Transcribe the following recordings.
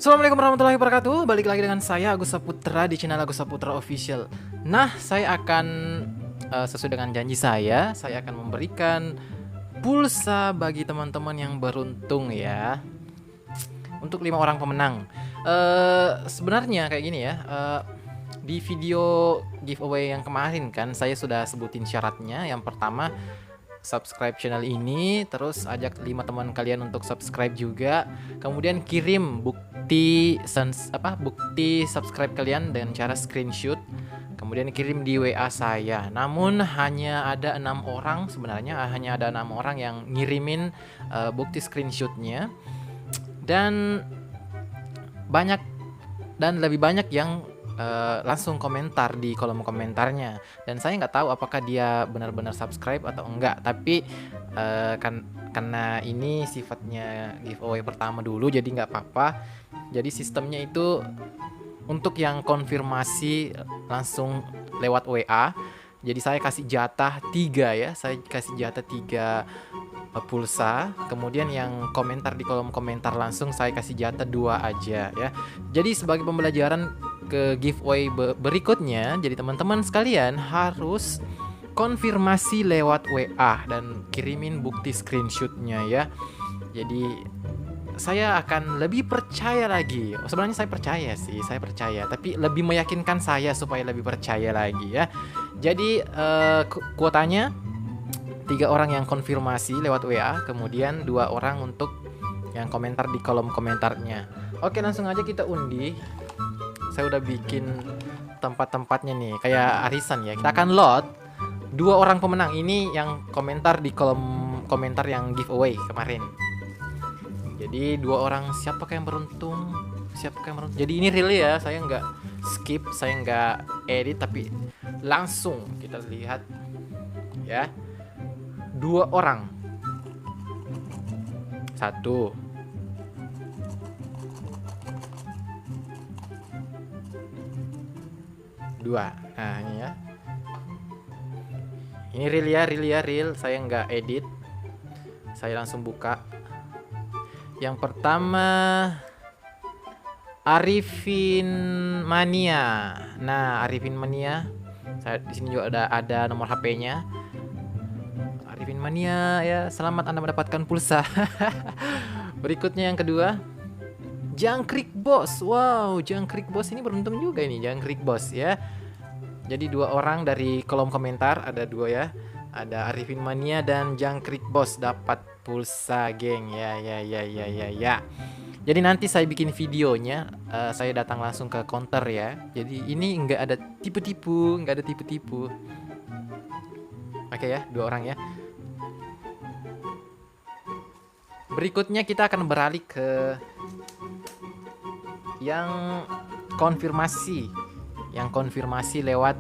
Assalamualaikum warahmatullahi wabarakatuh. Balik lagi dengan saya Agus Saputra di channel Agus Saputra Official. Nah, saya akan sesuai dengan janji saya akan memberikan pulsa bagi teman-teman yang beruntung ya. Untuk 5 orang pemenang. Sebenarnya kayak gini ya. Di video giveaway yang kemarin kan saya sudah sebutin syaratnya. Yang pertama, subscribe channel ini, terus ajak 5 teman kalian untuk subscribe juga. Kemudian kirim bukti subscribe kalian dengan cara screenshot. Kemudian kirim di WA saya. Namun hanya ada 6 orang sebenarnya, hanya ada 6 orang yang ngirimin bukti screenshotnya. Dan lebih banyak yang langsung komentar di kolom komentarnya, dan saya nggak tahu apakah dia benar-benar subscribe atau enggak, tapi karena ini sifatnya giveaway pertama dulu jadi nggak apa-apa. Jadi sistemnya itu untuk yang konfirmasi langsung lewat WA, jadi saya kasih jatah 3 ya, saya kasih jatah 3 pulsa. Kemudian yang komentar di kolom komentar langsung saya kasih jatah 2 aja ya. Jadi sebagai pembelajaran ke giveaway berikutnya, jadi teman-teman sekalian harus konfirmasi lewat WA dan kirimin bukti screenshotnya ya. Jadi saya akan lebih percaya lagi. Sebenarnya saya percaya, tapi lebih meyakinkan saya supaya lebih percaya lagi ya. Jadi kuotanya 3 orang yang konfirmasi lewat WA, kemudian 2 orang untuk yang komentar di kolom komentarnya. Oke, langsung aja kita undi. Saya udah bikin tempat-tempatnya nih, kayak arisan ya. Kita akan lot 2 orang pemenang ini yang komentar di kolom komentar yang giveaway kemarin. Jadi 2 orang, siapakah yang beruntung? Jadi ini real ya, saya nggak skip, saya nggak edit, tapi langsung kita lihat ya. 2 orang. 1. 2. Nah ini ya. Ini real. Saya nggak edit. Saya langsung buka. Yang pertama Arifin Mania. Nah, Arifin Mania. Saya di sini juga ada nomor HP-nya. Arifin Mania ya, selamat Anda mendapatkan pulsa. Berikutnya yang kedua, Jangkrik Bos. Wow, Jangkrik Bos ini beruntung juga ini, Jangkrik Bos ya. Jadi 2 orang dari kolom komentar, ada 2 ya. Ada Arifin Mania dan Jangkrik Bos dapat pulsa, geng. Ya. Jadi nanti saya bikin videonya, saya datang langsung ke counter ya. Jadi ini nggak ada tipu-tipu. Oke ya, 2 orang ya. Berikutnya kita akan beralih ke yang konfirmasi lewat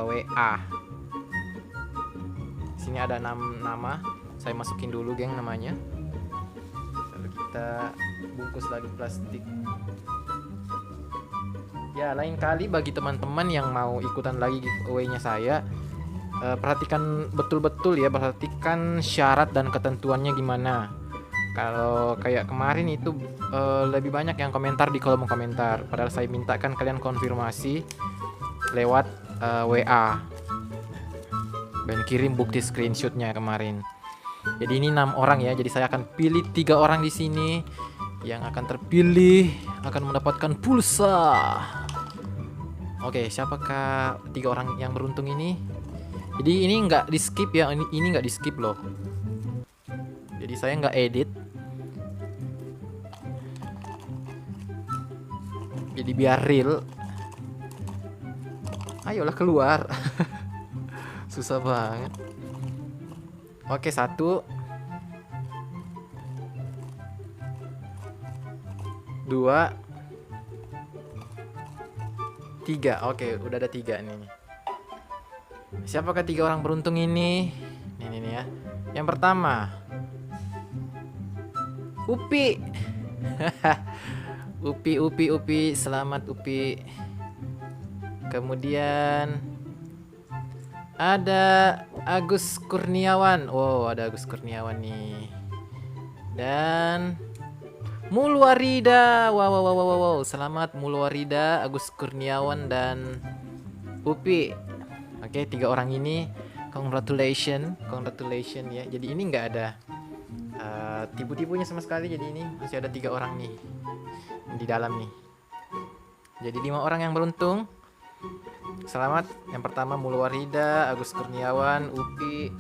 WA. Sini ada 6 nama, saya masukin dulu geng namanya. Lalu kita bungkus lagi plastik. Ya, lain kali bagi teman-teman yang mau ikutan lagi giveaway-nya saya, perhatikan betul-betul ya, perhatikan syarat dan ketentuannya gimana. Kalau kayak kemarin itu lebih banyak yang komentar di kolom komentar, padahal saya mintakan kalian konfirmasi lewat WA dan kirim bukti screenshotnya kemarin. Jadi ini 6 orang ya, jadi saya akan pilih 3 orang di sini yang akan terpilih akan mendapatkan pulsa. Oke, siapakah 3 orang yang beruntung ini? Jadi ini nggak di skip ya, ini nggak di skip loh. Jadi saya nggak edit. Jadi biar real. Ayolah keluar. Susah banget. Oke, 1. 2. 3. Oke, udah ada 3 nih. Siapakah 3 orang beruntung ini? Ini ya. Yang pertama, Upi. Upi, selamat Upi. Kemudian ada Agus Kurniawan. Wow, ada Agus Kurniawan nih. Dan Mulwarida. Wow, wow, wow, wow, wow. Selamat Mulwarida, Agus Kurniawan dan Upi. Oke, 3 orang ini congratulations ya. Jadi ini nggak ada tipu-tipunya sama sekali. Jadi ini masih ada 3 orang nih di dalam nih. Jadi 5 orang yang beruntung. Selamat. Yang pertama Mulwarida, Agus Kurniawan, Upi,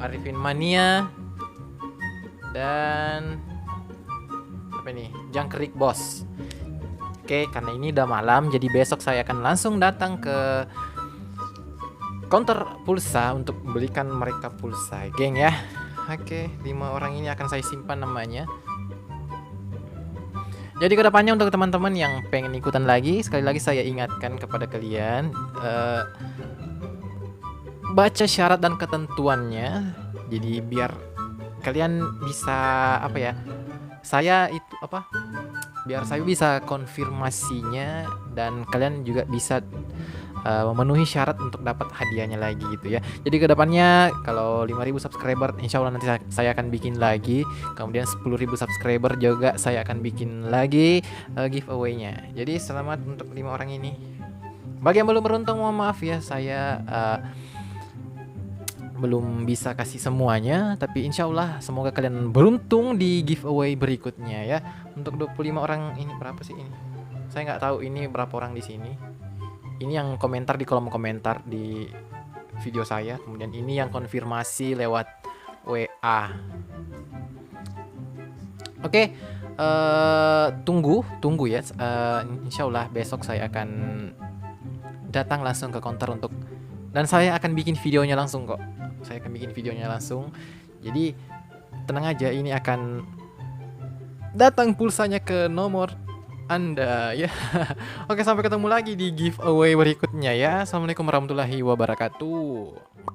Arifin Mania, dan apa ini? Jangkrik Bos. Oke, karena ini udah malam, jadi besok saya akan langsung datang ke counter pulsa untuk belikan mereka pulsa, geng ya. Oke, 5 orang ini akan saya simpan namanya. Jadi kedepannya untuk teman-teman yang pengen ikutan lagi, sekali lagi saya ingatkan kepada kalian, baca syarat dan ketentuannya. Jadi biar kalian bisa apa ya? Biar saya bisa konfirmasinya dan kalian juga bisa memenuhi syarat untuk dapat hadiahnya lagi gitu ya. Jadi kedepannya kalau 5.000 subscriber insya Allah nanti saya akan bikin lagi. Kemudian 10.000 subscriber juga saya akan bikin lagi giveaway-nya. Jadi selamat untuk 5 orang ini. Bagi yang belum beruntung mohon maaf ya, saya belum bisa kasih semuanya, tapi insya Allah semoga kalian beruntung di giveaway berikutnya ya. Untuk 25 orang ini berapa sih ini? Saya nggak tahu ini berapa orang di sini. Ini yang komentar di kolom komentar di video saya. Kemudian ini yang konfirmasi lewat WA. Oke, tunggu ya. Insya Allah besok saya akan datang langsung ke counter untuk, dan saya akan bikin videonya langsung kok. Saya akan bikin videonya langsung. Jadi tenang aja, ini akan datang pulsanya ke nomor Anda ya. Oke, sampai ketemu lagi di giveaway berikutnya ya. Assalamualaikum warahmatullahi wabarakatuh.